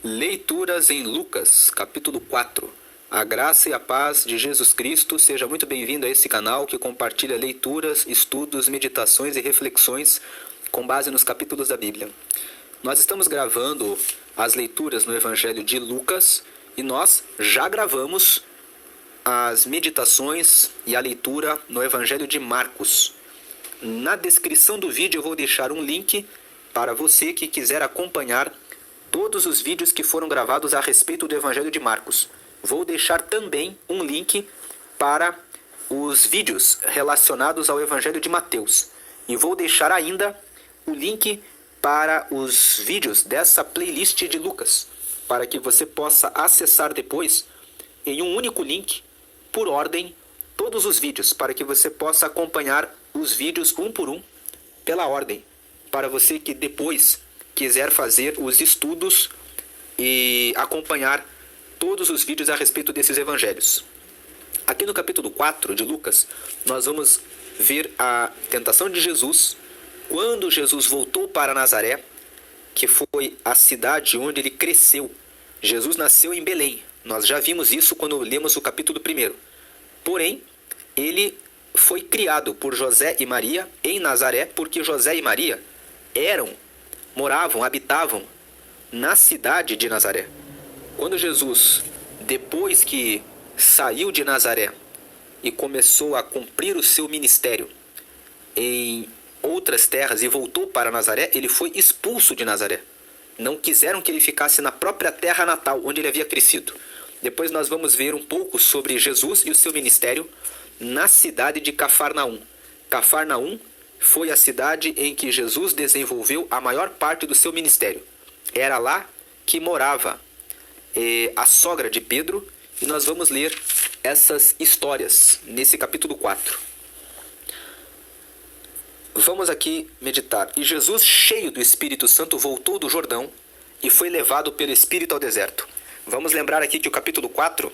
Leituras em Lucas, capítulo 4. A graça e a paz de Jesus Cristo. Seja muito bem-vindo a esse canal que compartilha leituras, estudos, meditações e reflexões com base nos capítulos da Bíblia. Nós estamos gravando as leituras no Evangelho de Lucas e nós já gravamos as meditações e a leitura no Evangelho de Marcos. Na descrição do vídeo eu vou deixar um link para você que quiser acompanhar todos os vídeos que foram gravados a respeito do Evangelho de Marcos. Vou deixar também um link para os vídeos relacionados ao Evangelho de Mateus. E vou deixar ainda o link para os vídeos dessa playlist de Lucas, para que você possa acessar depois em um único link, por ordem, todos os vídeos, para que você possa acompanhar os vídeos um por um, pela ordem, para você que depois quiser fazer os estudos e acompanhar todos os vídeos a respeito desses evangelhos. Aqui no capítulo 4 de Lucas, nós vamos ver a tentação de Jesus, quando Jesus voltou para Nazaré, que foi a cidade onde ele cresceu. Jesus nasceu em Belém. Nós já vimos isso quando lemos o capítulo 1. Porém, ele foi criado por José e Maria em Nazaré, porque José e Maria habitavam na cidade de Nazaré. Quando Jesus, depois que saiu de Nazaré e começou a cumprir o seu ministério em outras terras e voltou para Nazaré, ele foi expulso de Nazaré. Não quiseram que ele ficasse na própria terra natal, onde ele havia crescido. Depois nós vamos ver um pouco sobre Jesus e o seu ministério na cidade de Cafarnaum. Cafarnaum foi a cidade em que Jesus desenvolveu a maior parte do seu ministério. Era lá que morava a sogra de Pedro, e nós vamos ler essas histórias nesse capítulo 4. Vamos aqui meditar. E Jesus, cheio do Espírito Santo, voltou do Jordão e foi levado pelo Espírito ao deserto. Vamos lembrar aqui que o capítulo 4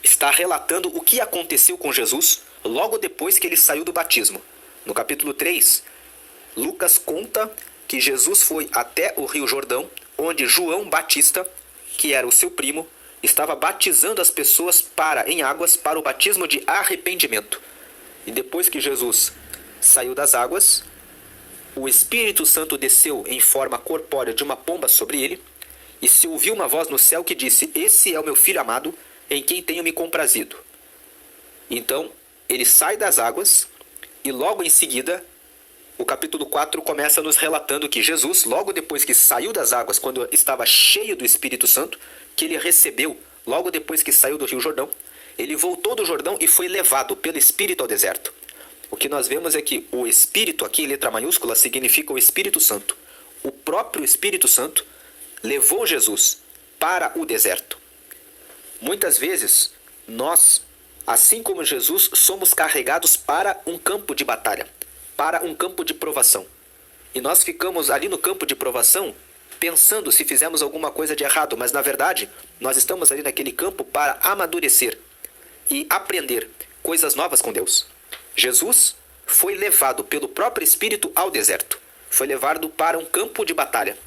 está relatando o que aconteceu com Jesus logo depois que ele saiu do batismo. No capítulo 3, Lucas conta que Jesus foi até o Rio Jordão, onde João Batista, que era o seu primo, estava batizando as pessoas em águas para o batismo de arrependimento. E depois que Jesus saiu das águas, o Espírito Santo desceu em forma corpórea de uma pomba sobre ele, e se ouviu uma voz no céu que disse: "Esse é o meu filho amado, em quem tenho me comprazido." Então, ele sai das águas e logo em seguida, o capítulo 4 começa nos relatando que Jesus, logo depois que saiu das águas, quando estava cheio do Espírito Santo, que ele recebeu logo depois que saiu do Rio Jordão, ele voltou do Jordão e foi levado pelo Espírito ao deserto. O que nós vemos é que o Espírito, aqui em letra maiúscula, significa o Espírito Santo. O próprio Espírito Santo levou Jesus para o deserto. Muitas vezes, nós, assim como Jesus, somos carregados para um campo de batalha, para um campo de provação. E nós ficamos ali no campo de provação pensando se fizemos alguma coisa de errado, mas na verdade, nós estamos ali naquele campo para amadurecer e aprender coisas novas com Deus. Jesus foi levado pelo próprio Espírito ao deserto. Foi levado para um campo de batalha.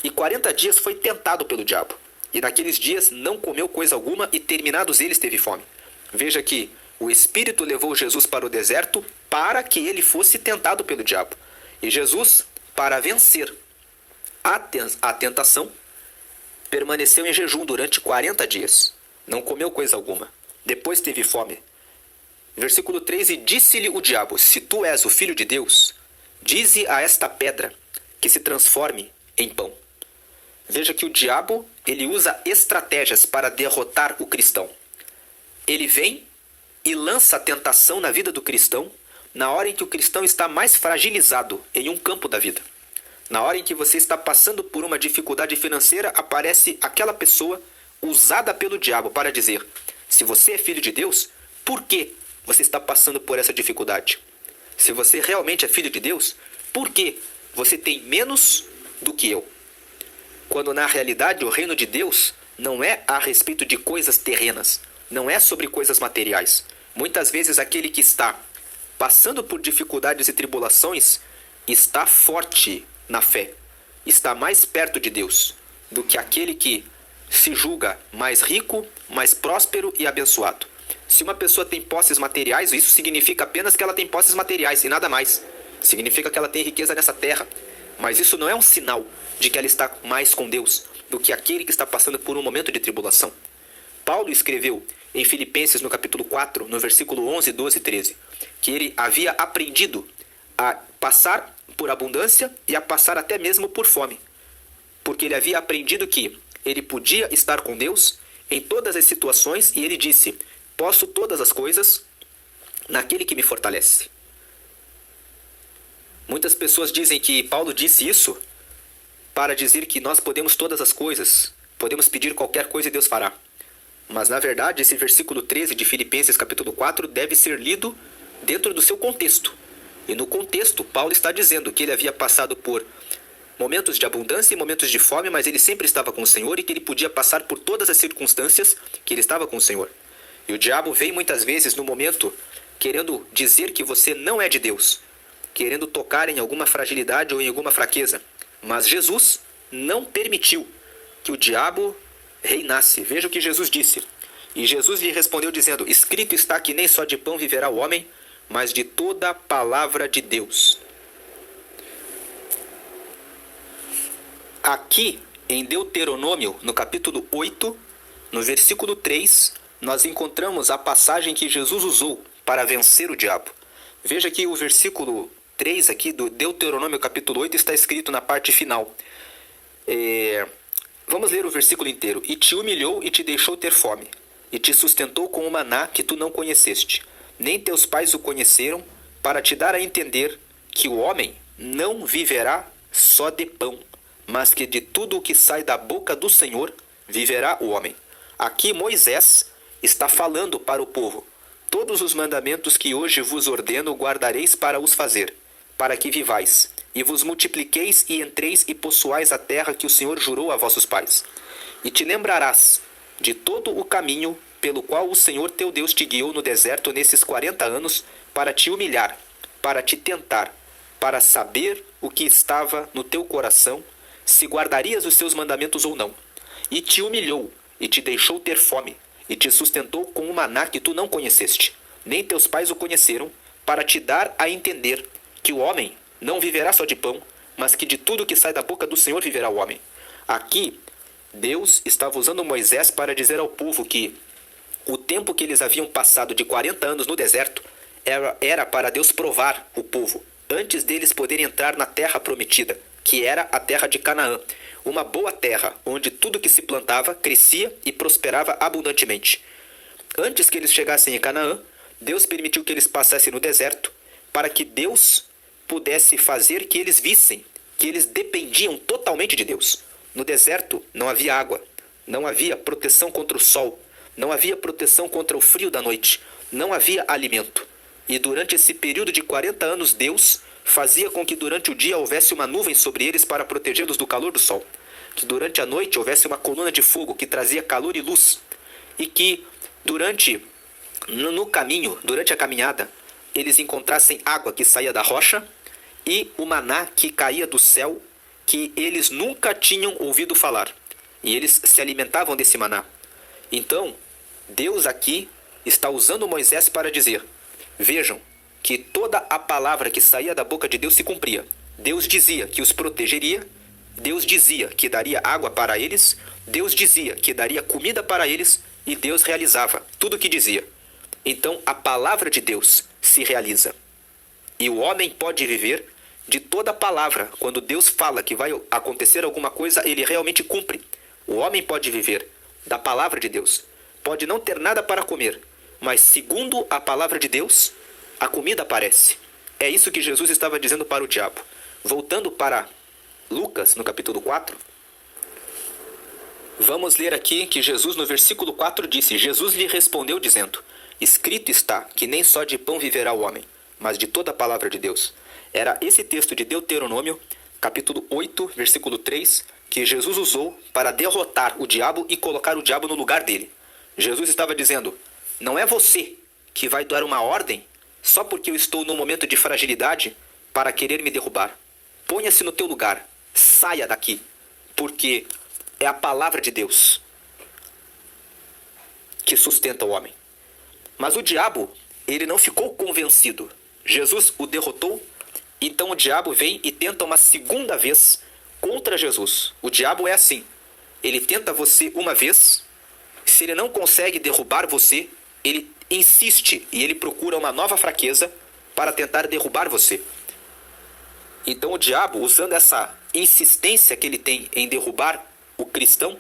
E 40 dias foi tentado pelo diabo. E naqueles dias não comeu coisa alguma e terminados eles teve fome. Veja que o Espírito levou Jesus para o deserto para que ele fosse tentado pelo diabo. E Jesus, para vencer a tentação, permaneceu em jejum durante 40 dias. Não comeu coisa alguma. Depois teve fome. Versículo 3, e disse-lhe o diabo: "Se tu és o Filho de Deus, dize a esta pedra que se transforme em pão." Veja que o diabo, ele usa estratégias para derrotar o cristão. Ele vem e lança a tentação na vida do cristão na hora em que o cristão está mais fragilizado em um campo da vida. Na hora em que você está passando por uma dificuldade financeira, aparece aquela pessoa usada pelo diabo para dizer: se você é filho de Deus, por que você está passando por essa dificuldade? Se você realmente é filho de Deus, por que você tem menos do que eu? Quando na realidade o reino de Deus não é a respeito de coisas terrenas, não é sobre coisas materiais. Muitas vezes aquele que está passando por dificuldades e tribulações está forte na fé, está mais perto de Deus do que aquele que se julga mais rico, mais próspero e abençoado. Se uma pessoa tem posses materiais, isso significa apenas que ela tem posses materiais e nada mais. Significa que ela tem riqueza nessa terra. Mas isso não é um sinal de que ela está mais com Deus do que aquele que está passando por um momento de tribulação. Paulo escreveu em Filipenses, no capítulo 4, no versículo 11, 12 e 13, que ele havia aprendido a passar por abundância e a passar até mesmo por fome. Porque ele havia aprendido que ele podia estar com Deus em todas as situações e ele disse: posso todas as coisas naquele que me fortalece. Muitas pessoas dizem que Paulo disse isso para dizer que nós podemos todas as coisas, podemos pedir qualquer coisa e Deus fará. Mas na verdade esse versículo 13 de Filipenses capítulo 4 deve ser lido dentro do seu contexto. E no contexto, Paulo está dizendo que ele havia passado por momentos de abundância e momentos de fome, mas ele sempre estava com o Senhor e que ele podia passar por todas as circunstâncias que ele estava com o Senhor. E o diabo vem muitas vezes no momento querendo dizer que você não é de Deus, querendo tocar em alguma fragilidade ou em alguma fraqueza. Mas Jesus não permitiu que o diabo reinasse. Veja o que Jesus disse. E Jesus lhe respondeu dizendo: escrito está que nem só de pão viverá o homem, mas de toda a palavra de Deus. Aqui em Deuteronômio, no capítulo 8, no versículo 3, nós encontramos a passagem que Jesus usou para vencer o diabo. Veja que o versículo 3 aqui do Deuteronômio capítulo 8 está escrito na parte final. Vamos ler o versículo inteiro. E te humilhou e te deixou ter fome, e te sustentou com o maná que tu não conheceste, nem teus pais o conheceram, para te dar a entender que o homem não viverá só de pão, mas que de tudo o que sai da boca do Senhor viverá o homem. Aqui Moisés está falando para o povo: todos os mandamentos que hoje vos ordeno guardareis para os fazer, para que vivais, e vos multipliqueis e entreis e possuais a terra que o Senhor jurou a vossos pais. E te lembrarás de todo o caminho pelo qual o Senhor teu Deus te guiou no deserto nesses 40 anos, para te humilhar, para te tentar, para saber o que estava no teu coração, se guardarias os seus mandamentos ou não. E te humilhou, e te deixou ter fome, e te sustentou com um maná que tu não conheceste, nem teus pais o conheceram, para te dar a entender que o homem não viverá só de pão, mas que de tudo que sai da boca do Senhor viverá o homem. Aqui, Deus estava usando Moisés para dizer ao povo que o tempo que eles haviam passado de 40 anos no deserto era para Deus provar o povo, antes deles poderem entrar na terra prometida, que era a terra de Canaã, uma boa terra, onde tudo que se plantava crescia e prosperava abundantemente. Antes que eles chegassem em Canaã, Deus permitiu que eles passassem no deserto, para que Deus pudesse fazer que eles vissem que eles dependiam totalmente de Deus. No deserto não havia água, não havia proteção contra o sol, não havia proteção contra o frio da noite, não havia alimento. E durante esse período de 40 anos, Deus fazia com que durante o dia houvesse uma nuvem sobre eles para protegê-los do calor do sol, que durante a noite houvesse uma coluna de fogo que trazia calor e luz, e que no caminho, durante a caminhada, eles encontrassem água que saía da rocha e o maná que caía do céu, que eles nunca tinham ouvido falar. E eles se alimentavam desse maná. Então, Deus aqui está usando Moisés para dizer: vejam que toda a palavra que saía da boca de Deus se cumpria. Deus dizia que os protegeria, Deus dizia que daria água para eles, Deus dizia que daria comida para eles, e Deus realizava tudo o que dizia. Então a palavra de Deus se realiza. E o homem pode viver de toda a palavra. Quando Deus fala que vai acontecer alguma coisa, ele realmente cumpre. O homem pode viver da palavra de Deus. Pode não ter nada para comer, mas segundo a palavra de Deus, a comida aparece. É isso que Jesus estava dizendo para o diabo. Voltando para Lucas, no capítulo 4, vamos ler aqui que Jesus, no versículo 4, disse: Jesus lhe respondeu dizendo: escrito está que nem só de pão viverá o homem, mas de toda a palavra de Deus. Era esse texto de Deuteronômio, capítulo 8, versículo 3, que Jesus usou para derrotar o diabo e colocar o diabo no lugar dele. Jesus estava dizendo: não é você que vai dar uma ordem só porque eu estou num momento de fragilidade para querer me derrubar. Ponha-se no teu lugar. saia daqui, porque é a palavra de Deus que sustenta o homem. Mas o diabo, ele não ficou convencido. Jesus o derrotou, então o diabo vem e tenta uma segunda vez contra Jesus. O diabo é assim, ele tenta você uma vez, se ele não consegue derrubar você, ele insiste e ele procura uma nova fraqueza para tentar derrubar você. Então o diabo, usando essa insistência que ele tem em derrubar o cristão,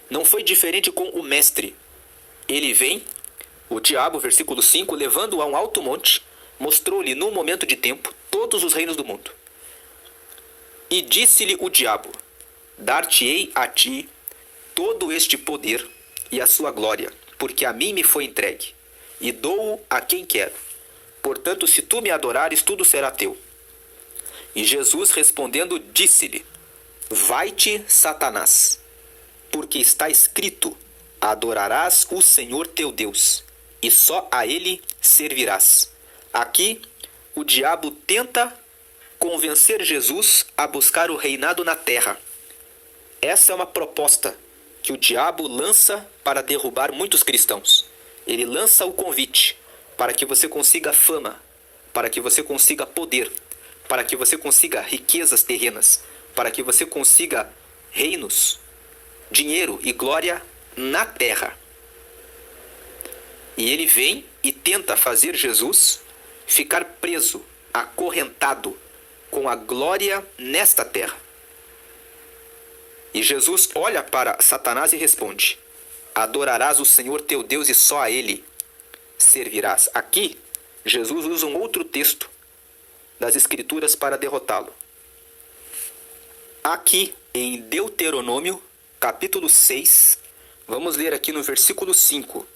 não foi diferente com o mestre. Ele vem, o diabo, versículo 5, levando-o a um alto monte, mostrou-lhe num momento de tempo todos os reinos do mundo. E disse-lhe o diabo: dar-te-ei a ti todo este poder e a sua glória, porque a mim me foi entregue, e dou-o a quem quero. Portanto, se tu me adorares, tudo será teu. E Jesus respondendo disse-lhe: vai-te, Satanás, porque está escrito: adorarás o Senhor teu Deus, e só a ele servirás. Aqui, o diabo tenta convencer Jesus a buscar o reinado na terra. Essa é uma proposta que o diabo lança para derrubar muitos cristãos. Ele lança o convite para que você consiga fama, para que você consiga poder, para que você consiga riquezas terrenas, para que você consiga reinos, dinheiro e glória na terra. E ele vem e tenta fazer Jesus ficar preso, acorrentado com a glória nesta terra. E Jesus olha para Satanás e responde: adorarás o Senhor teu Deus e só a ele servirás. Aqui, Jesus usa um outro texto das Escrituras para derrotá-lo. Aqui em Deuteronômio, capítulo 6, vamos ler aqui no versículo 5.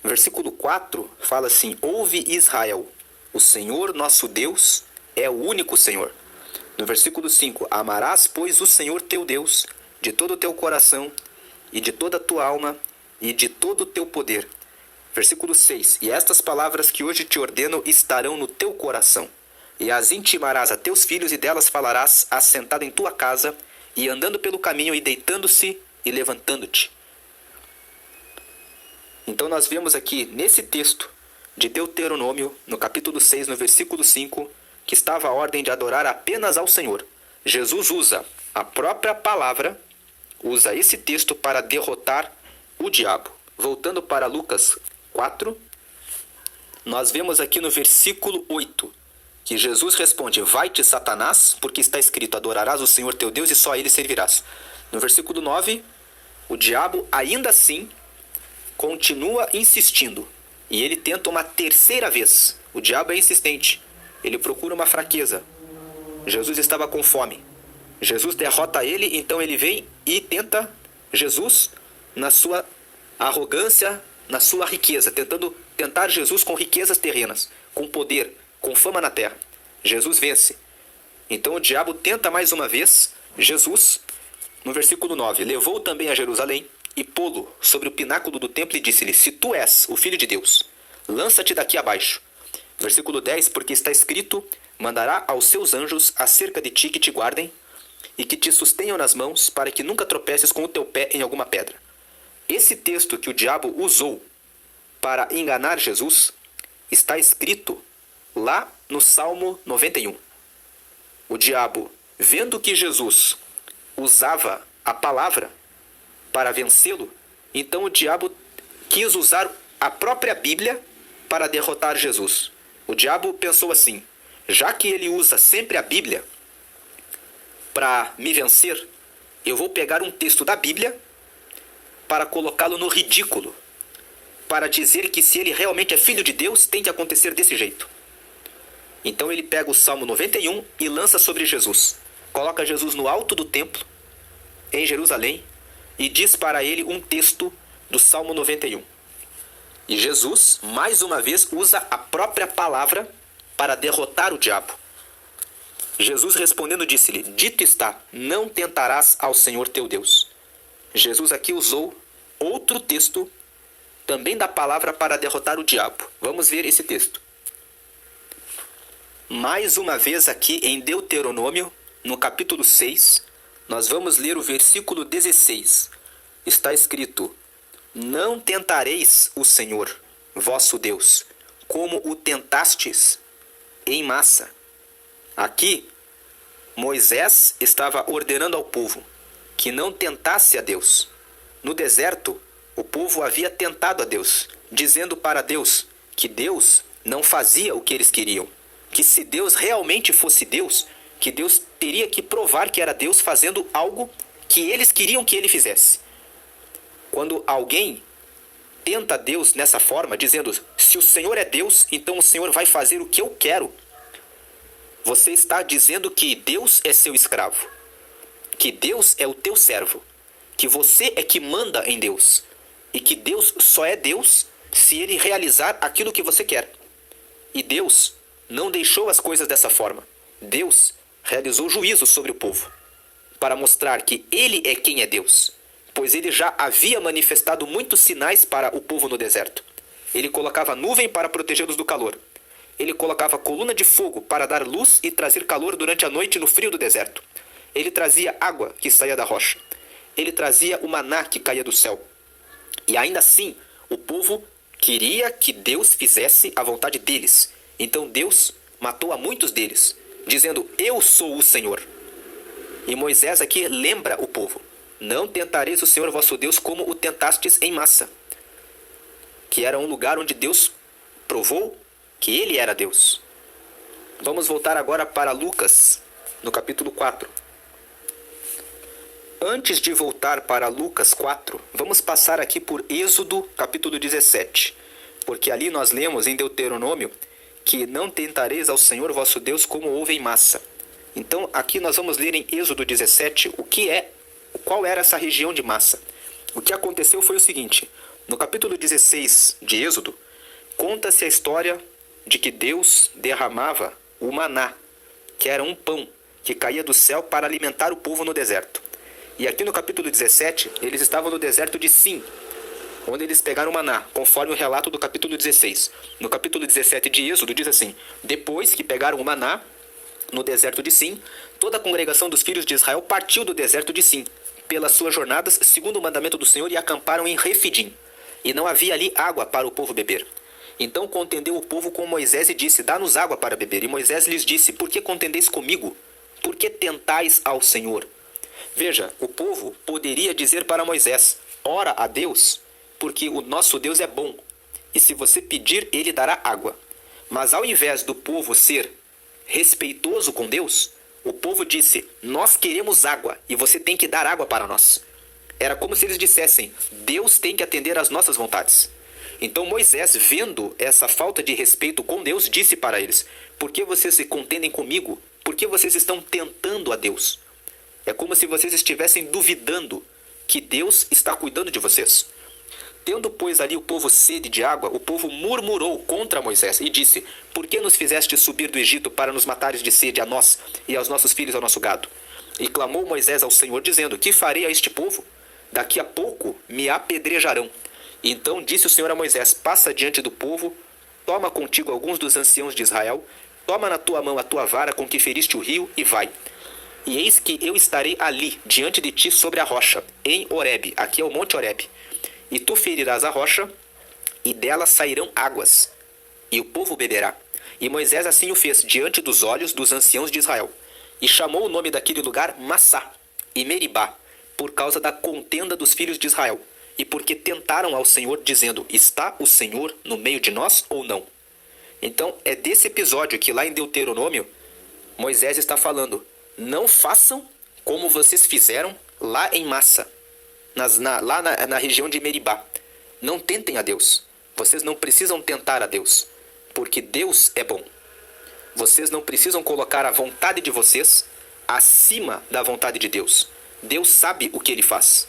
Versículo 4 fala assim: ouve Israel, o Senhor nosso Deus é o único Senhor. No versículo 5, amarás, pois, o Senhor teu Deus de todo o teu coração e de toda a tua alma e de todo o teu poder. Versículo 6, e estas palavras que hoje te ordeno estarão no teu coração, e as intimarás a teus filhos, e delas falarás assentado em tua casa, e andando pelo caminho, e deitando-se e levantando-te. Então nós vemos aqui nesse texto de Deuteronômio, no capítulo 6, no versículo 5, que estava a ordem de adorar apenas ao Senhor. Jesus usa a própria palavra, usa esse texto para derrotar o diabo. Voltando para Lucas 4, nós vemos aqui no versículo 8, que Jesus responde: vai-te, Satanás, porque está escrito: adorarás o Senhor teu Deus e só a ele servirás. No versículo 9, o diabo ainda assim continua insistindo, e ele tenta uma terceira vez. O diabo é insistente, ele procura uma fraqueza. Jesus estava com fome. Jesus derrota ele, então ele vem e tenta Jesus na sua arrogância, na sua riqueza, tentar Jesus com riquezas terrenas, com poder, com fama na terra. Jesus vence. Então o diabo tenta mais uma vez Jesus. No versículo 9, levou também a Jerusalém e pô-lo sobre o pináculo do templo e disse-lhe: se tu és o Filho de Deus, lança-te daqui abaixo. Versículo 10, porque está escrito: mandará aos seus anjos acerca de ti que te guardem e que te sustenham nas mãos, para que nunca tropeces com o teu pé em alguma pedra. Esse texto que o diabo usou para enganar Jesus está escrito lá no Salmo 91. O diabo, vendo que Jesus usava a palavra para vencê-lo, então o diabo quis usar a própria Bíblia para derrotar Jesus. O diabo pensou assim: já que ele usa sempre a Bíblia para me vencer, eu vou pegar um texto da Bíblia para colocá-lo no ridículo, para dizer que se ele realmente é filho de Deus, tem que acontecer desse jeito. Então ele pega o Salmo 91 e lança sobre Jesus. Coloca Jesus no alto do templo, em Jerusalém, e diz para ele um texto do Salmo 91. E Jesus, mais uma vez, usa a própria palavra para derrotar o diabo. Jesus respondendo disse-lhe: dito está, não tentarás ao Senhor teu Deus. Jesus aqui usou outro texto também da palavra para derrotar o diabo. Vamos ver esse texto. Mais uma vez aqui em Deuteronômio, no capítulo 6, nós vamos ler o versículo 16. Está escrito: Não tentareis o Senhor, vosso Deus, como o tentastes em Massa. Aqui, Moisés estava ordenando ao povo que não tentasse a Deus. No deserto, o povo havia tentado a Deus, dizendo para Deus que Deus não fazia o que eles queriam, que se Deus realmente fosse Deus, que Deus teria que provar que era Deus fazendo algo que eles queriam que ele fizesse. Quando alguém tenta Deus nessa forma, dizendo: se o Senhor é Deus, então o Senhor vai fazer o que eu quero, você está dizendo que Deus é seu escravo, que Deus é o teu servo, que você é que manda em Deus, e que Deus só é Deus se ele realizar aquilo que você quer. E Deus não deixou as coisas dessa forma. Deus realizou juízo sobre o povo, para mostrar que ele é quem é Deus, pois ele já havia manifestado muitos sinais para o povo no deserto. Ele colocava nuvem para protegê-los do calor. Ele colocava coluna de fogo para dar luz e trazer calor durante a noite no frio do deserto. Ele trazia água que saía da rocha. Ele trazia o maná que caía do céu. E ainda assim, o povo queria que Deus fizesse a vontade deles. Então Deus matou a muitos deles, dizendo: eu sou o Senhor. E Moisés aqui lembra o povo: não tentareis o Senhor vosso Deus como o tentastes em Massa, que era um lugar onde Deus provou que ele era Deus. Vamos voltar agora para Lucas, no capítulo 4. Antes de voltar para Lucas 4, vamos passar aqui por Êxodo, capítulo 17. Porque ali nós lemos em Deuteronômio que não tentareis ao Senhor vosso Deus como houve em Massa. Então aqui nós vamos ler em Êxodo 17 qual era essa região de Massa. O que aconteceu foi o seguinte: no capítulo 16 de Êxodo, conta-se a história de que Deus derramava o maná, que era um pão que caía do céu para alimentar o povo no deserto. E aqui no capítulo 17, eles estavam no deserto de Sim, onde eles pegaram o maná, conforme o relato do capítulo 16. No capítulo 17 de Êxodo diz assim: depois que pegaram o maná no deserto de Sim, toda a congregação dos filhos de Israel partiu do deserto de Sim, pelas suas jornadas, segundo o mandamento do Senhor, e acamparam em Refidim. E não havia ali água para o povo beber. Então contendeu o povo com Moisés e disse: dá-nos água para beber. E Moisés lhes disse: por que contendeis comigo? Por que tentais ao Senhor? Veja, o povo poderia dizer para Moisés: ora a Deus, porque o nosso Deus é bom, e se você pedir, ele dará água. Mas ao invés do povo ser respeitoso com Deus, o povo disse: nós queremos água, e você tem que dar água para nós. Era como se eles dissessem: Deus tem que atender às nossas vontades. Então Moisés, vendo essa falta de respeito com Deus, disse para eles: por que vocês se contendem comigo? Por que vocês estão tentando a Deus? É como se vocês estivessem duvidando que Deus está cuidando de vocês. Tendo, pois, ali o povo sede de água, o povo murmurou contra Moisés e disse: por que nos fizeste subir do Egito para nos matares de sede a nós e aos nossos filhos e ao nosso gado? E clamou Moisés ao Senhor, dizendo: que farei a este povo? Daqui a pouco me apedrejarão. Então disse o Senhor a Moisés: passa diante do povo, toma contigo alguns dos anciãos de Israel, toma na tua mão a tua vara com que feriste o rio e vai. E eis que eu estarei ali, diante de ti, sobre a rocha, em Horebe, aqui é o monte Horebe. E tu ferirás a rocha, e dela sairão águas, e o povo beberá. E Moisés assim o fez, diante dos olhos dos anciãos de Israel. E chamou o nome daquele lugar Massá e Meribá, por causa da contenda dos filhos de Israel, e porque tentaram ao Senhor, dizendo: está o Senhor no meio de nós ou não? Então é desse episódio que lá em Deuteronômio, Moisés está falando: não façam como vocês fizeram lá em Massa, lá na região de Meribá. Não tentem a Deus. Vocês não precisam tentar a Deus, porque Deus é bom. Vocês não precisam colocar a vontade de vocês acima da vontade de Deus. Deus sabe o que Ele faz.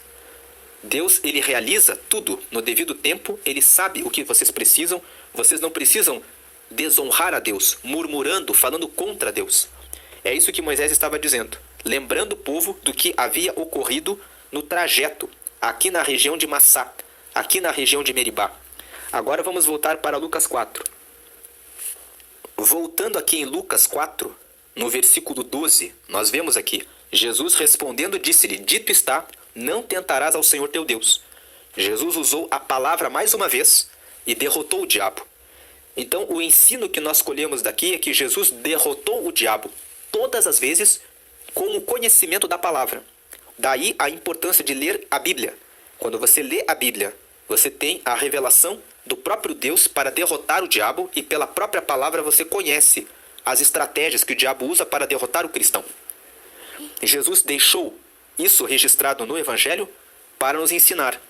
Deus, Ele realiza tudo no devido tempo. Ele sabe o que vocês precisam. Vocês não precisam desonrar a Deus, murmurando, falando contra Deus. É isso que Moisés estava dizendo, lembrando o povo do que havia ocorrido no trajeto, aqui na região de Massá, aqui na região de Meribá. Agora vamos voltar para Lucas 4. Voltando aqui em Lucas 4, no versículo 12, nós vemos aqui, Jesus respondendo disse-lhe, dito está, não tentarás ao Senhor teu Deus. Jesus usou a palavra mais uma vez e derrotou o diabo. Então, o ensino que nós colhemos daqui é que Jesus derrotou o diabo todas as vezes com o conhecimento da palavra. Daí a importância de ler a Bíblia. Quando você lê a Bíblia, você tem a revelação do próprio Deus para derrotar o diabo e pela própria palavra você conhece as estratégias que o diabo usa para derrotar o cristão. Jesus deixou isso registrado no Evangelho para nos ensinar.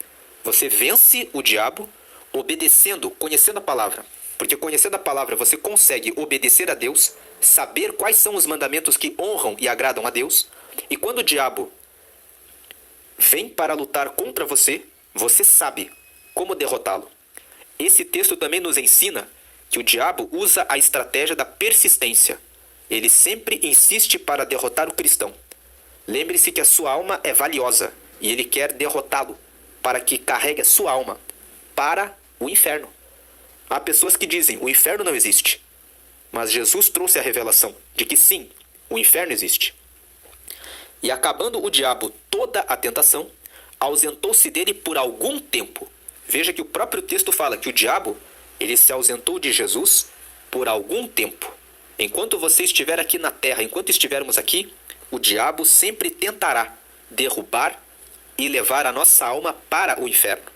Você vence o diabo obedecendo, conhecendo a palavra. Porque conhecendo a palavra você consegue obedecer a Deus, saber quais são os mandamentos que honram e agradam a Deus. E quando o diabo vem para lutar contra você, você sabe como derrotá-lo. Esse texto também nos ensina que o diabo usa a estratégia da persistência. Ele sempre insiste para derrotar o cristão. Lembre-se que a sua alma é valiosa e ele quer derrotá-lo para que carregue a sua alma para o inferno. Há pessoas que dizem, o inferno não existe. Mas Jesus trouxe a revelação de que sim, o inferno existe. E acabando o diabo toda a tentação, ausentou-se dele por algum tempo. Veja que o próprio texto fala que o diabo, ele se ausentou de Jesus por algum tempo. Enquanto você estiver aqui na terra, enquanto estivermos aqui, o diabo sempre tentará derrubar e levar a nossa alma para o inferno.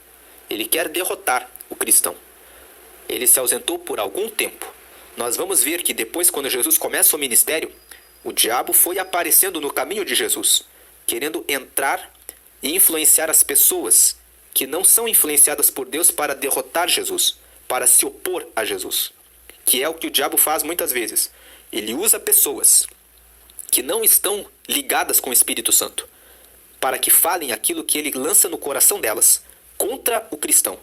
Ele quer derrotar o cristão. Ele se ausentou por algum tempo. Nós vamos ver que depois, quando Jesus começa o ministério, o diabo foi aparecendo no caminho de Jesus, querendo entrar e influenciar as pessoas que não são influenciadas por Deus para derrotar Jesus, para se opor a Jesus, que é o que o diabo faz muitas vezes. Ele usa pessoas que não estão ligadas com o Espírito Santo, para que falem aquilo que ele lança no coração delas, contra o cristão.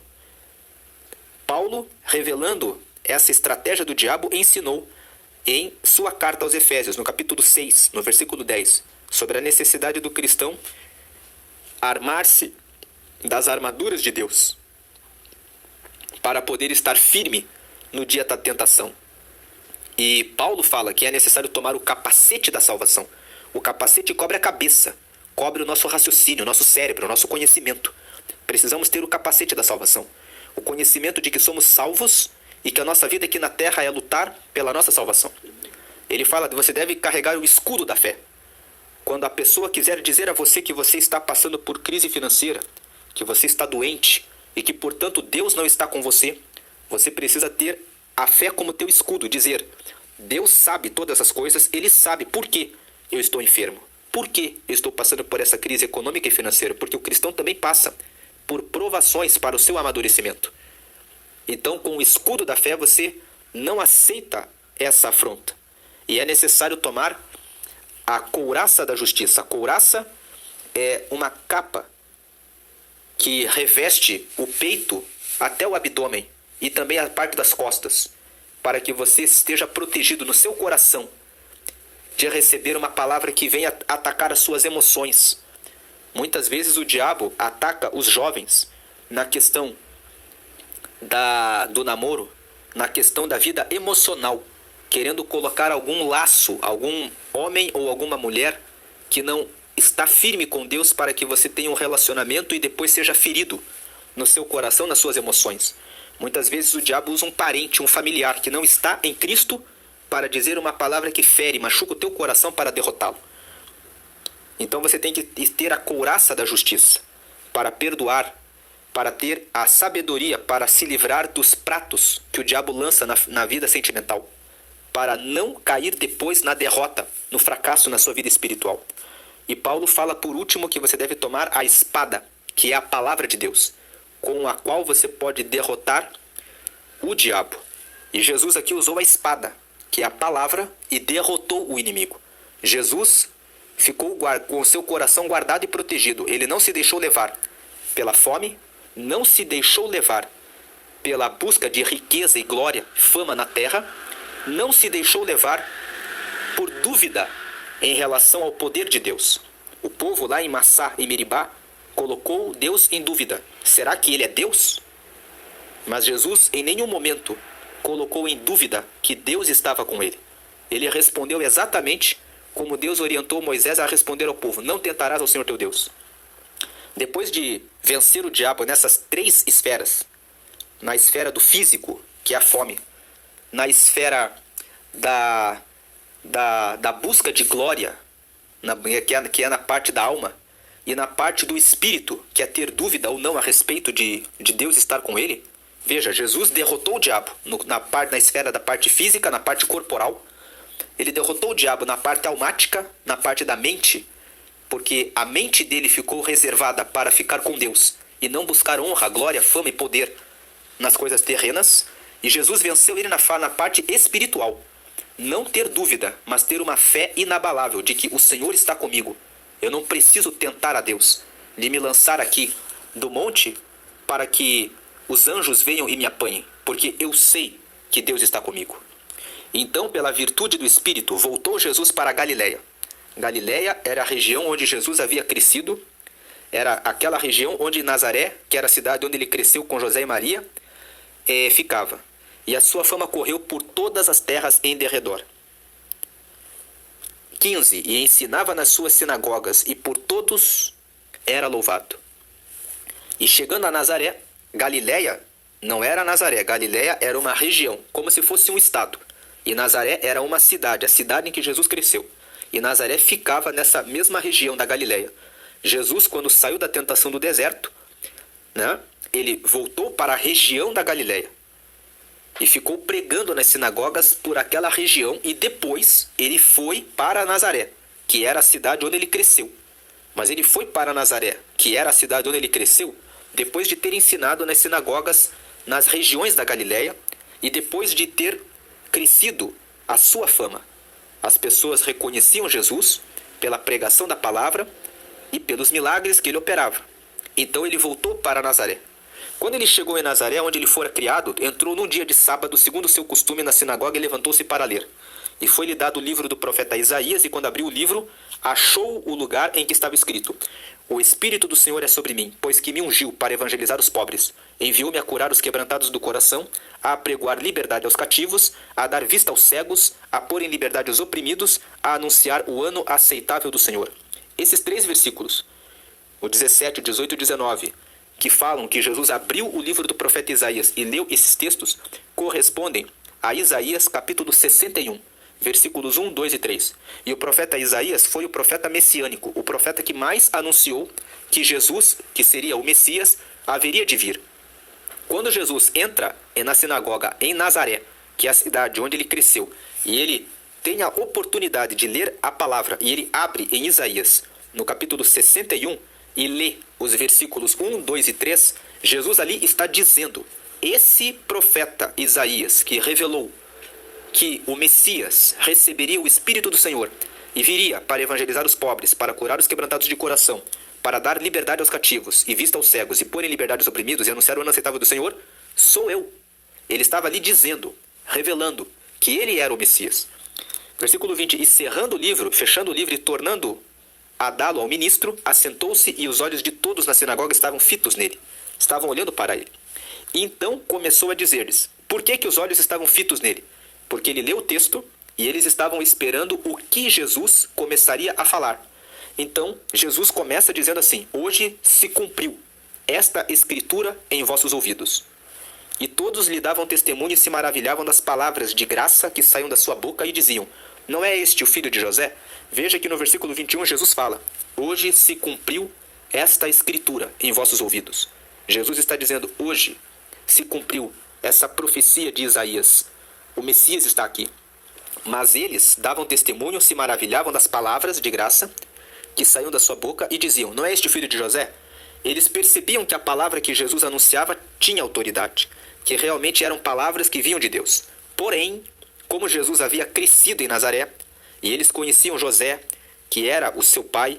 Paulo, revelando essa estratégia do diabo, ensinou em sua carta aos Efésios, no capítulo 6, no versículo 10, sobre a necessidade do cristão armar-se das armaduras de Deus, para poder estar firme no dia da tentação. E Paulo fala que é necessário tomar o capacete da salvação. O capacete cobre a cabeça, cobre o nosso raciocínio, o nosso cérebro, o nosso conhecimento. Precisamos ter o capacete da salvação. O conhecimento de que somos salvos e que a nossa vida aqui na terra é lutar pela nossa salvação. Ele fala que você deve carregar o escudo da fé. Quando a pessoa quiser dizer a você que você está passando por crise financeira, que você está doente e que, portanto, Deus não está com você, você precisa ter a fé como teu escudo, dizer, Deus sabe todas as coisas, Ele sabe por que eu estou enfermo, por que eu estou passando por essa crise econômica e financeira, porque o cristão também passa por provações para o seu amadurecimento. Então, com o escudo da fé, você não aceita essa afronta. E é necessário tomar a couraça da justiça. A couraça é uma capa que reveste o peito até o abdômen e também a parte das costas, para que você esteja protegido no seu coração de receber uma palavra que venha atacar as suas emoções. Muitas vezes o diabo ataca os jovens na questão do namoro, na questão da vida emocional, querendo colocar algum laço, algum homem ou alguma mulher que não está firme com Deus para que você tenha um relacionamento e depois seja ferido no seu coração, nas suas emoções. Muitas vezes o diabo usa um parente, um familiar que não está em Cristo para dizer uma palavra que fere, machuca o teu coração para derrotá-lo. Então você tem que ter a couraça da justiça para perdoar, para ter a sabedoria para se livrar dos pratos que o diabo lança na vida sentimental, para não cair depois na derrota, no fracasso na sua vida espiritual. E Paulo fala por último que você deve tomar a espada, que é a palavra de Deus, com a qual você pode derrotar o diabo. E Jesus aqui usou a espada, que é a palavra, e derrotou o inimigo. Jesus ficou com o seu coração guardado e protegido. Ele não se deixou levar pela fome, não se deixou levar pela busca de riqueza e glória, fama na terra, não se deixou levar por dúvida em relação ao poder de Deus. O povo lá em Massá e Meribá colocou Deus em dúvida. Será que ele é Deus? Mas Jesus em nenhum momento colocou em dúvida que Deus estava com ele. ele respondeu exatamente como Deus orientou Moisés a responder ao povo: não tentarás ao Senhor teu Deus. Depois de vencer o diabo nessas 3 esferas, na esfera do físico, que é a fome, na esfera da busca de glória, que é na parte da alma, e na parte do espírito, que é ter dúvida ou não a respeito de Deus estar com ele. Veja, Jesus derrotou o diabo na esfera da parte física, na parte corporal. Ele derrotou o diabo na parte almática, na parte da mente, porque a mente dele ficou reservada para ficar com Deus e não buscar honra, glória, fama e poder nas coisas terrenas. E Jesus venceu ele na parte espiritual. Não ter dúvida, mas ter uma fé inabalável de que o Senhor está comigo. Eu não preciso tentar a Deus, de me lançar aqui do monte para que os anjos venham e me apanhem, porque eu sei que Deus está comigo. Então, pela virtude do Espírito, voltou Jesus para a Galileia. Galileia era a região onde Jesus havia crescido, era aquela região onde Nazaré, que era a cidade onde ele cresceu com José e Maria, ficava. E a sua fama correu por todas as terras em derredor. 15. E ensinava nas suas sinagogas, e por todos era louvado. E chegando a Nazaré, Galileia não era Nazaré, Galileia era uma região, como se fosse um estado. E Nazaré era uma cidade, a cidade em que Jesus cresceu. E Nazaré ficava nessa mesma região da Galileia. Jesus, quando saiu da tentação do deserto, ele voltou para a região da Galileia. E ficou pregando nas sinagogas por aquela região. E depois ele foi para Nazaré, que era a cidade onde ele cresceu. Mas ele foi para Nazaré, que era a cidade onde ele cresceu, depois de ter ensinado nas sinagogas nas regiões da Galileia e depois de ter crescido a sua fama. As pessoas reconheciam Jesus pela pregação da palavra e pelos milagres que ele operava. Então ele voltou para Nazaré. Quando ele chegou em Nazaré, onde ele fora criado, entrou num dia de sábado, segundo o seu costume, na sinagoga e levantou-se para ler. E foi-lhe dado o livro do profeta Isaías, e quando abriu o livro, achou o lugar em que estava escrito: O Espírito do Senhor é sobre mim, pois que me ungiu para evangelizar os pobres. Enviou-me a curar os quebrantados do coração, a apregoar liberdade aos cativos, a dar vista aos cegos, a pôr em liberdade os oprimidos, a anunciar o ano aceitável do Senhor. Esses 3 versículos, o 17, o 18 e o 19, que falam que Jesus abriu o livro do profeta Isaías e leu esses textos, correspondem a Isaías capítulo 61, versículos 1, 2 e 3. E o profeta Isaías foi o profeta messiânico, o profeta que mais anunciou que Jesus, que seria o Messias, haveria de vir. Quando Jesus entra na sinagoga em Nazaré, que é a cidade onde ele cresceu, e ele tem a oportunidade de ler a palavra, e ele abre em Isaías, no capítulo 61, e lê os versículos 1, 2 e 3, Jesus ali está dizendo: esse profeta Isaías, que revelou que o Messias receberia o Espírito do Senhor e viria para evangelizar os pobres, para curar os quebrantados de coração, para dar liberdade aos cativos e vista aos cegos e pôr em liberdade os oprimidos e anunciar o ano aceitável do Senhor, sou eu. Ele estava ali dizendo, revelando que ele era o Messias. Versículo 20, e cerrando o livro, fechando o livro e tornando a dá-lo ao ministro, assentou-se e os olhos de todos na sinagoga estavam fitos nele, estavam olhando para ele. E então começou a dizer-lhes: por que os olhos estavam fitos nele? Porque ele leu o texto e eles estavam esperando o que Jesus começaria a falar. Então Jesus começa dizendo assim: hoje se cumpriu esta escritura em vossos ouvidos. E todos lhe davam testemunho e se maravilhavam das palavras de graça que saíam da sua boca e diziam: não é este o filho de José? Veja que no versículo 21 Jesus fala: hoje se cumpriu esta escritura em vossos ouvidos. Jesus está dizendo: hoje se cumpriu essa profecia de Isaías. O Messias está aqui. Mas eles davam testemunho, se maravilhavam das palavras de graça que saíam da sua boca e diziam: não é este o filho de José? Eles percebiam que a palavra que Jesus anunciava tinha autoridade, que realmente eram palavras que vinham de Deus. Porém, como Jesus havia crescido em Nazaré, e eles conheciam José, que era o seu pai,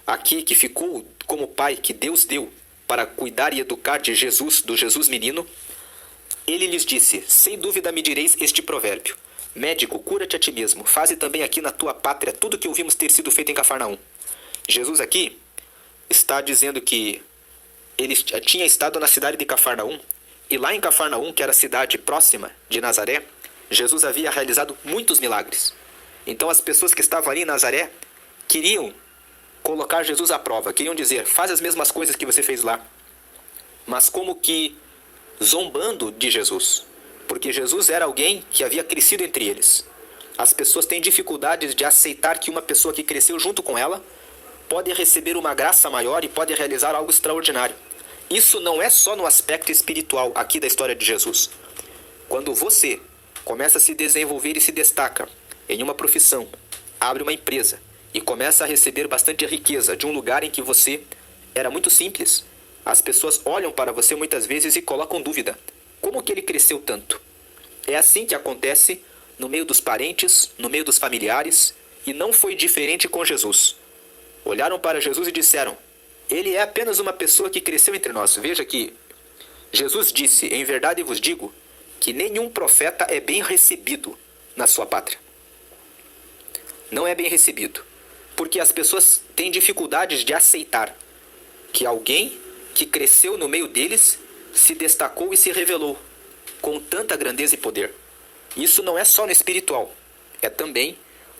aqui que ficou como pai que Deus deu para cuidar e educar de Jesus, do Jesus menino, ele lhes disse: sem dúvida me direis este provérbio: médico, cura-te a ti mesmo, faze também aqui na tua pátria tudo o que ouvimos ter sido feito em Cafarnaum. Jesus aqui está dizendo que ele tinha estado na cidade de Cafarnaum, e lá em Cafarnaum, que era a cidade próxima de Nazaré, Jesus havia realizado muitos milagres. Então as pessoas que estavam ali em Nazaré queriam colocar Jesus à prova, queriam dizer, faz as mesmas coisas que você fez lá, mas como que zombando de Jesus, porque Jesus era alguém que havia crescido entre eles. As pessoas têm dificuldades de aceitar que uma pessoa que cresceu junto com ela pode receber uma graça maior e pode realizar algo extraordinário. Isso não é só no aspecto espiritual aqui da história de Jesus. Quando você começa a se desenvolver e se destaca em uma profissão, abre uma empresa e começa a receber bastante riqueza de um lugar em que você era muito simples, as pessoas olham para você muitas vezes e colocam dúvida. Como que ele cresceu tanto? É assim que acontece no meio dos parentes, no meio dos familiares, e não foi diferente com Jesus. Olharam para Jesus e disseram, ele é apenas uma pessoa que cresceu entre nós. Veja que Jesus disse, em verdade vos digo, que nenhum profeta é bem recebido na sua pátria. Não é bem recebido, porque as pessoas têm dificuldades de aceitar que alguém que cresceu no meio deles se destacou e se revelou com tanta grandeza e poder. Isso não é só no espiritual, é também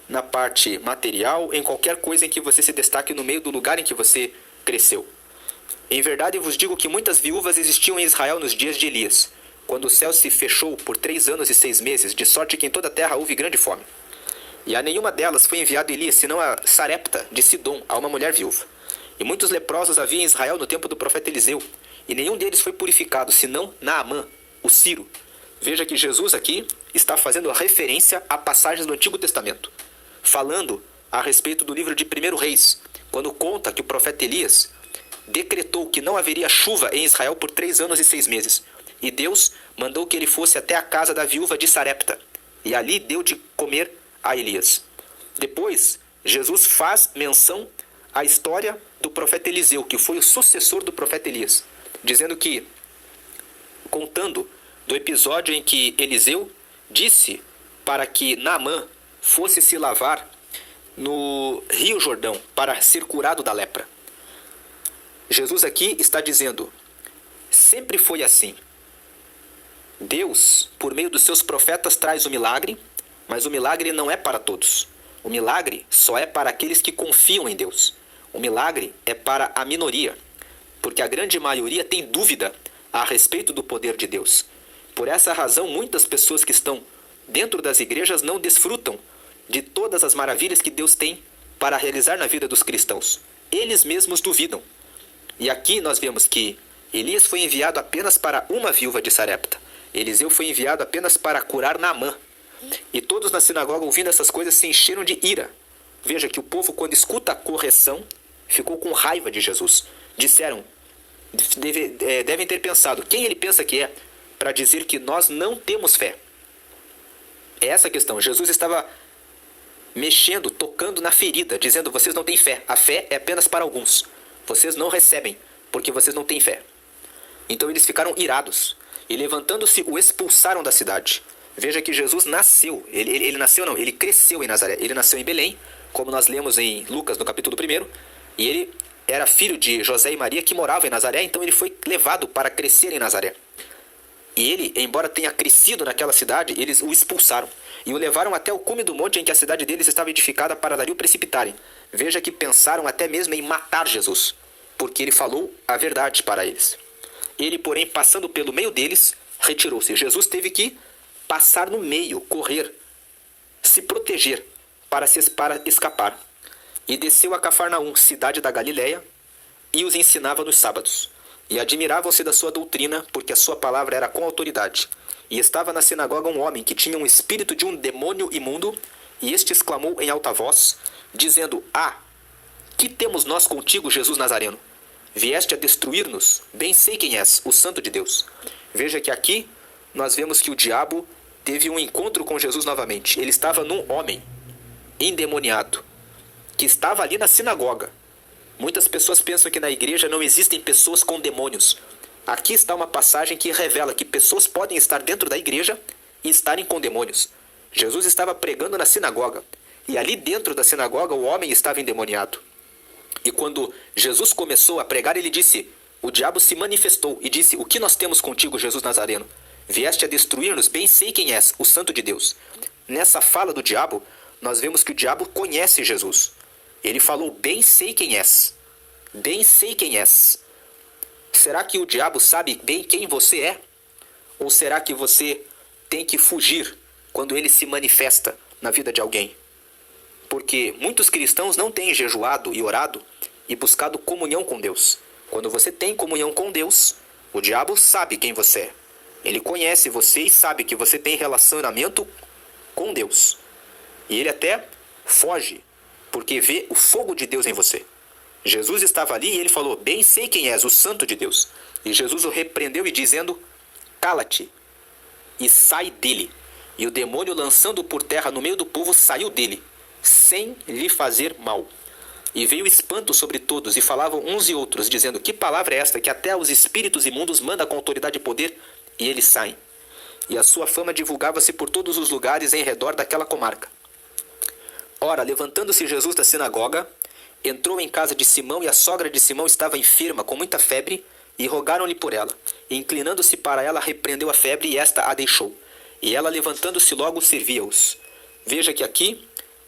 na parte material, em qualquer coisa em que você se destaque no meio do lugar em que você cresceu. Em verdade vos digo que muitas viúvas existiam em Israel nos dias de Elias, quando o céu se fechou por 3 anos e 6 meses, de sorte que em toda a terra houve grande fome. E a nenhuma delas foi enviado Elias, senão a Sarepta de Sidom, a uma mulher viúva. E muitos leprosos havia em Israel no tempo do profeta Eliseu, e nenhum deles foi purificado, senão Naamã, o Ciro. Veja que Jesus aqui está fazendo referência a passagens do Antigo Testamento, falando a respeito do livro de 1 Reis, quando conta que o profeta Elias decretou que não haveria chuva em Israel por 3 anos e 6 meses. E Deus mandou que ele fosse até a casa da viúva de Sarepta, e ali deu de comer a Elias. Depois, Jesus faz menção à história do profeta Eliseu, que foi o sucessor do profeta Elias, dizendo que, contando do episódio em que Eliseu disse para que Naamã fosse se lavar no Rio Jordão para ser curado da lepra. Jesus aqui está dizendo, sempre foi assim. Deus, por meio dos seus profetas, traz o milagre, mas o milagre não é para todos. O milagre só é para aqueles que confiam em Deus. O milagre é para a minoria, porque a grande maioria tem dúvida a respeito do poder de Deus. Por essa razão, muitas pessoas que estão dentro das igrejas não desfrutam de todas as maravilhas que Deus tem para realizar na vida dos cristãos. Eles mesmos duvidam. E aqui nós vemos que Elias foi enviado apenas para uma viúva de Sarepta. Eliseu foi enviado apenas para curar Naamã. E todos na sinagoga, ouvindo essas coisas, se encheram de ira. Veja que o povo, quando escuta a correção, ficou com raiva de Jesus. Disseram, devem ter pensado, quem ele pensa que é para dizer que nós não temos fé? É essa a questão. Jesus estava mexendo, tocando na ferida, dizendo, vocês não têm fé. A fé é apenas para alguns. Vocês não recebem, porque vocês não têm fé. Então eles ficaram irados. E levantando-se, o expulsaram da cidade. Veja que Jesus nasceu. Ele cresceu em Nazaré. Ele nasceu em Belém, como nós lemos em Lucas, no capítulo 1. E ele era filho de José e Maria, que moravam em Nazaré. Então ele foi levado para crescer em Nazaré. E ele, embora tenha crescido naquela cidade, eles o expulsaram. E o levaram até o cume do monte em que a cidade deles estava edificada para dali o precipitarem. Veja que pensaram até mesmo em matar Jesus, porque ele falou a verdade para eles. Ele, porém, passando pelo meio deles, retirou-se. Jesus teve que passar no meio, correr, se proteger para escapar. E desceu a Cafarnaum, cidade da Galileia, e os ensinava nos sábados. E admiravam-se da sua doutrina, porque a sua palavra era com autoridade. E estava na sinagoga um homem que tinha um espírito de um demônio imundo, e este exclamou em alta voz, dizendo, que temos nós contigo, Jesus Nazareno? Vieste a destruir-nos? Bem sei quem és, o Santo de Deus. Veja que aqui nós vemos que o diabo teve um encontro com Jesus novamente. Ele estava num homem endemoniado, que estava ali na sinagoga. Muitas pessoas pensam que na igreja não existem pessoas com demônios. Aqui está uma passagem que revela que pessoas podem estar dentro da igreja e estarem com demônios. Jesus estava pregando na sinagoga, e ali dentro da sinagoga o homem estava endemoniado. E quando Jesus começou a pregar, ele disse, o diabo se manifestou e disse, o que nós temos contigo, Jesus Nazareno? Vieste a destruir-nos? Bem sei quem és, o Santo de Deus. Nessa fala do diabo, nós vemos que o diabo conhece Jesus. Ele falou, bem sei quem és. Bem sei quem és. Será que o diabo sabe bem quem você é? Ou será que você tem que fugir quando ele se manifesta na vida de alguém? Porque muitos cristãos não têm jejuado e orado e buscado comunhão com Deus. Quando você tem comunhão com Deus, o diabo sabe quem você é. Ele conhece você e sabe que você tem relacionamento com Deus. E ele até foge, porque vê o fogo de Deus em você. Jesus estava ali e ele falou, bem sei quem és, o santo de Deus. E Jesus o repreendeu e dizendo, cala-te e sai dele. E o demônio, lançando por terra no meio do povo, saiu dele, sem lhe fazer mal. E veio espanto sobre todos, e falavam uns e outros, dizendo, que palavra é esta, que até os espíritos imundos manda com autoridade e poder, e eles saem. E a sua fama divulgava-se por todos os lugares em redor daquela comarca. Ora, levantando-se Jesus da sinagoga, entrou em casa de Simão, e a sogra de Simão estava enferma, com muita febre, e rogaram-lhe por ela. E inclinando-se para ela, repreendeu a febre, e esta a deixou. E ela, levantando-se logo, servia-os. Veja que aqui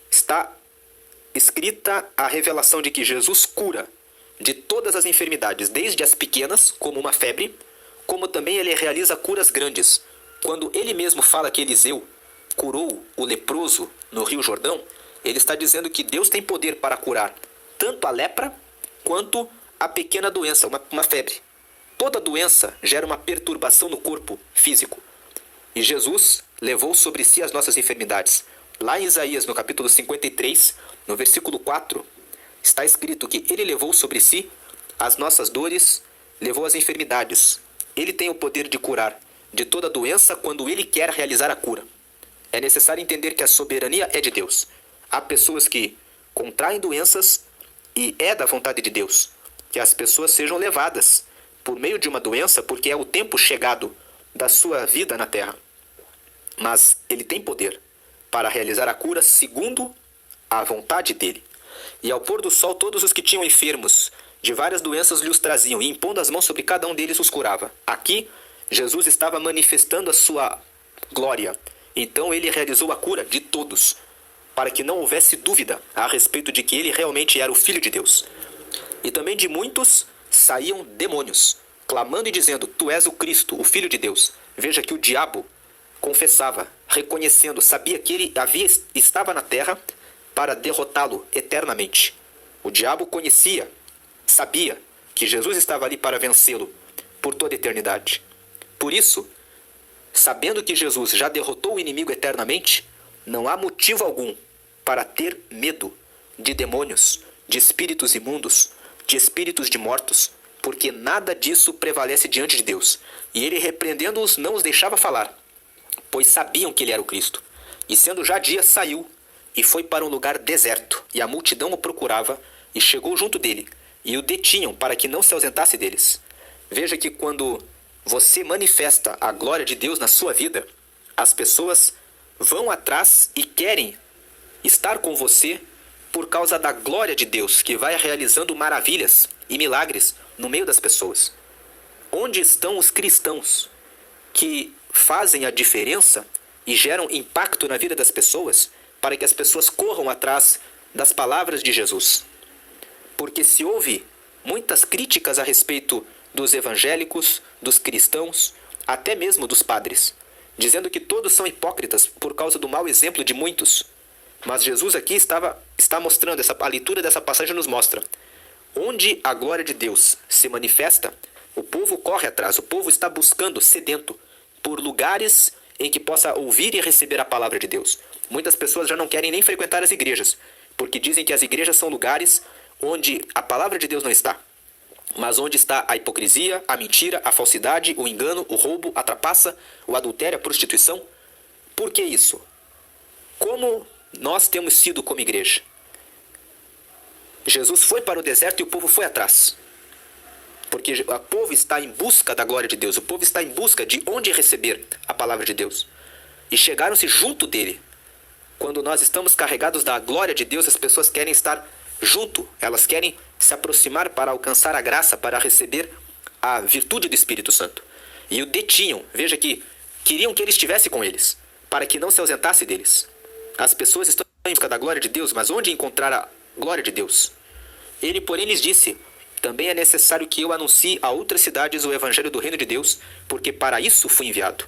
está escrita a revelação de que Jesus cura de todas as enfermidades, desde as pequenas, como uma febre, como também ele realiza curas grandes. Quando ele mesmo fala que Eliseu curou o leproso no Rio Jordão, ele está dizendo que Deus tem poder para curar tanto a lepra quanto a pequena doença, uma febre. Toda doença gera uma perturbação no corpo físico. E Jesus levou sobre si as nossas enfermidades. Lá em Isaías, no capítulo 53, no versículo 4, está escrito que ele levou sobre si as nossas dores, levou as enfermidades. Ele tem o poder de curar de toda doença quando ele quer realizar a cura. É necessário entender que a soberania é de Deus. Há pessoas que contraem doenças e é da vontade de Deus que as pessoas sejam levadas por meio de uma doença, porque é o tempo chegado da sua vida na terra. Mas ele tem poder para realizar a cura segundo a vontade dele. E ao pôr do sol, todos os que tinham enfermos de várias doenças lhe os traziam, e impondo as mãos sobre cada um deles os curava. Aqui, Jesus estava manifestando a sua glória. Então ele realizou a cura de todos, para que não houvesse dúvida a respeito de que ele realmente era o Filho de Deus. E também de muitos saíam demônios, clamando e dizendo, tu és o Cristo, o Filho de Deus. Veja que o diabo confessava, reconhecendo, sabia que ele estava na terra para derrotá-lo eternamente. O diabo conhecia, sabia que Jesus estava ali para vencê-lo por toda a eternidade. Por isso, sabendo que Jesus já derrotou o inimigo eternamente, não há motivo algum para ter medo de demônios, de espíritos imundos, de espíritos de mortos, porque nada disso prevalece diante de Deus. E ele, repreendendo-os, não os deixava falar, pois sabiam que ele era o Cristo. E sendo já dia, saiu e foi para um lugar deserto, e a multidão o procurava, e chegou junto dele, e o detinham para que não se ausentasse deles. Veja que quando você manifesta a glória de Deus na sua vida, as pessoas vão atrás e querem estar com você por causa da glória de Deus, que vai realizando maravilhas e milagres no meio das pessoas. Onde estão os cristãos que fazem a diferença e geram impacto na vida das pessoas para que as pessoas corram atrás das palavras de Jesus? Porque se houve muitas críticas a respeito dos evangélicos, dos cristãos, até mesmo dos padres, dizendo que todos são hipócritas por causa do mau exemplo de muitos. Mas Jesus aqui está mostrando, a leitura dessa passagem nos mostra, onde a glória de Deus se manifesta, o povo corre atrás, o povo está buscando, sedento, por lugares em que possa ouvir e receber a palavra de Deus. Muitas pessoas já não querem nem frequentar as igrejas, porque dizem que as igrejas são lugares onde a palavra de Deus não está, mas onde está a hipocrisia, a mentira, a falsidade, o engano, o roubo, a trapaça, o adultério, a prostituição. Por que isso? Como nós temos sido como igreja? Jesus foi para o deserto e o povo foi atrás, porque o povo está em busca da glória de Deus, o povo está em busca de onde receber a palavra de Deus, e chegaram-se junto dele. Quando nós estamos carregados da glória de Deus, as pessoas querem estar junto, elas querem se aproximar para alcançar a graça, para receber a virtude do Espírito Santo. E o detinham, veja que queriam que ele estivesse com eles, para que não se ausentasse deles. As pessoas estão em busca da glória de Deus, mas onde encontrar a glória de Deus? Ele, porém, lhes disse: também é necessário que eu anuncie a outras cidades o evangelho do reino de Deus, porque para isso fui enviado.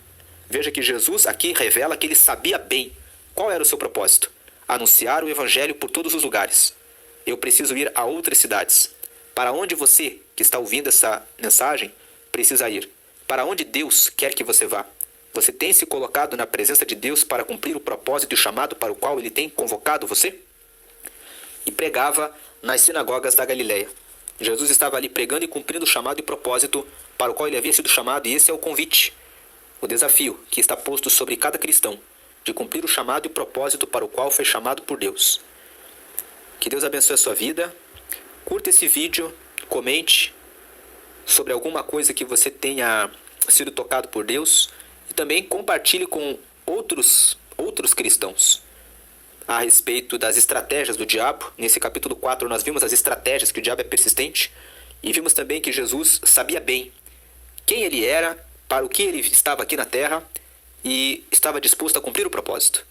Veja que Jesus aqui revela que ele sabia bem qual era o seu propósito: anunciar o evangelho por todos os lugares. Eu preciso ir a outras cidades. Para onde você, que está ouvindo essa mensagem, precisa ir? Para onde Deus quer que você vá? Você tem se colocado na presença de Deus para cumprir o propósito e o chamado para o qual Ele tem convocado você? E pregava nas sinagogas da Galileia. Jesus estava ali pregando e cumprindo o chamado e propósito para o qual ele havia sido chamado, e esse é o convite, o desafio que está posto sobre cada cristão, de cumprir o chamado e o propósito para o qual foi chamado por Deus. Que Deus abençoe a sua vida. Curta esse vídeo, comente sobre alguma coisa que você tenha sido tocado por Deus e também compartilhe com outros cristãos a respeito das estratégias do diabo. Nesse capítulo 4 nós vimos as estratégias, que o diabo é persistente, e vimos também que Jesus sabia bem quem ele era, para o que ele estava aqui na terra e estava disposto a cumprir o propósito.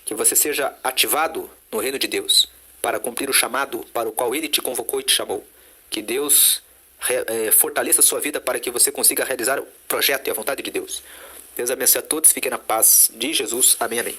Que você seja ativado no reino de Deus para cumprir o chamado para o qual ele te convocou e te chamou. Que Deus fortaleça a sua vida para que você consiga realizar o projeto e a vontade de Deus. Deus abençoe a todos, fiquem na paz de Jesus. Amém, amém.